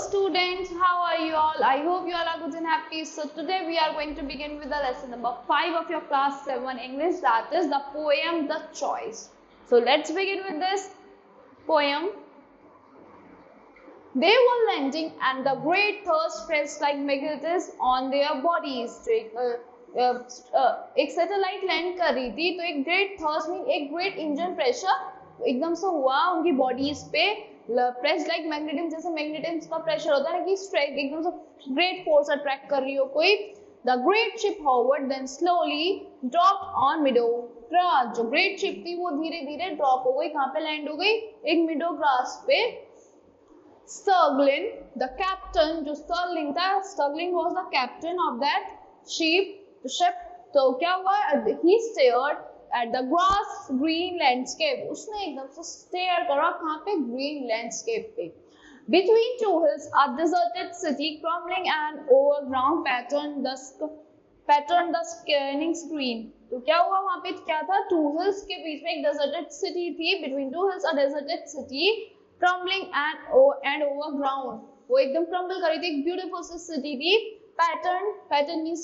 students, how are you all? I hope you all are good and happy. So today we are going to begin with the lesson number 5 of your class 7 English, that is the poem The Choice. So let's begin with this poem. They were landing and the great thirst pressed like magnets on their bodies. एक satellite land कर रही थी तो एक great thirst mean एक great engine pressure एकदम से हुआ उनकी बॉडीज पे, प्रेस लाइक मैग्नेटिज्म, जैसे मैग्नेटिज्म का प्रेशर होता है ना कि स्ट्राइक एकदम से ग्रेट फोर्स अट्रैक्ट कर रही हो कोई. The great ship hovered then slowly drop on meadow grass. जो ग्रेट शिप थी वो धीरे धीरे ड्रॉप हो गई. कहाँ पे लैंड हो गई? एक मिडो ग्रास पे. Sturgeon, the captain, जो स्टर्लिंग था, Stirling was the captain of that ship. तो क्या हुआ? He stared at the grass green landscape. उसने एकदम से stare करा कहाँ पे? Green landscape पे. Between two hills, a deserted city crumbling and overground patterned the scanning screen. तो क्या हुआ वहाँ पे? क्या था? Two hills के बीच में एक deserted city थी. Between two hills, a deserted city crumbling and overground. वो एकदम crumble कर रही थी. एक beautiful city थी. Pattern means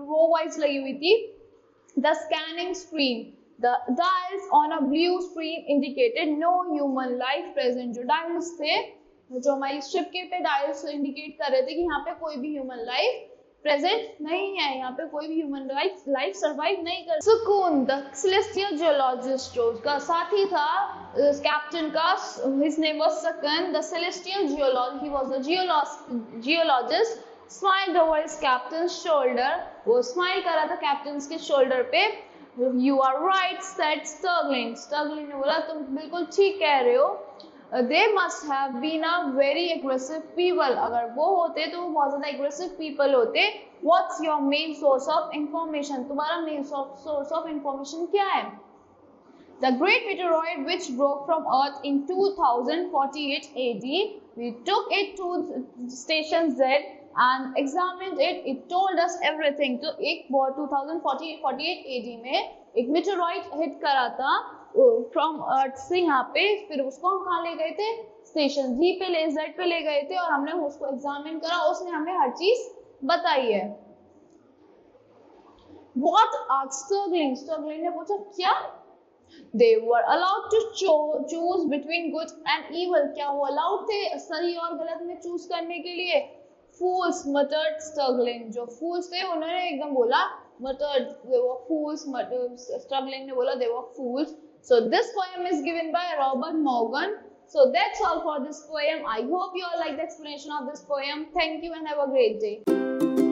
row wise लगी हुई थी. The scanning screen, the dials on a blue screen indicated no human life present. जो dials थे, जो हमारी ship के पे dials indicate कर रहे थे कि यहाँ पे कोई भी human life present नहीं है, यहाँ पे कोई भी human life survive नहीं कर. सुकून, the celestial geologist, जो उसका साथी था कैप्टन का, his name was Sakun. The celestial geologist, he was a geologist. Smiled over his captain's shoulder. वो smile कर रहा था captain के shoulder पे. You are right, said Sturgeon. Sturgeon ने बोला तुम बिल्कुल ठीक कह रहे हो. They must have been a very aggressive people. अगर वो होते तो वो बहुत ज़्यादा aggressive people होते. What's your main source of information? तुम्हारा main source of information क्या है? The great meteoroid which broke from Earth in 2048 AD. We took it to station Z and examined it. It told us everything. तो एक 2048 AD में एक meteoroid hit करा था from Earth से यहाँ पे. फिर उसको हम कहाँ ले गए थे? स्टेशन Z पे ले गए थे और हमने उसको एग्जामिन करा. उसने हमें हर चीज बताई है. What asked Sturgeon? Sturgeon ने पूछा क्या? They were allowed to choose between good and evil. क्या वो allowed थे सही और गलत में choose करने के लिए? Fools, muttered Sturgeon. जो fools थे उन्होंने एकदम बोला muttered, they were fools. Sturgeon ने बोला they were fools. So this poem is given by Robert Morgan. So that's all for this poem. I hope you all like the explanation of this poem. Thank you and have a great day.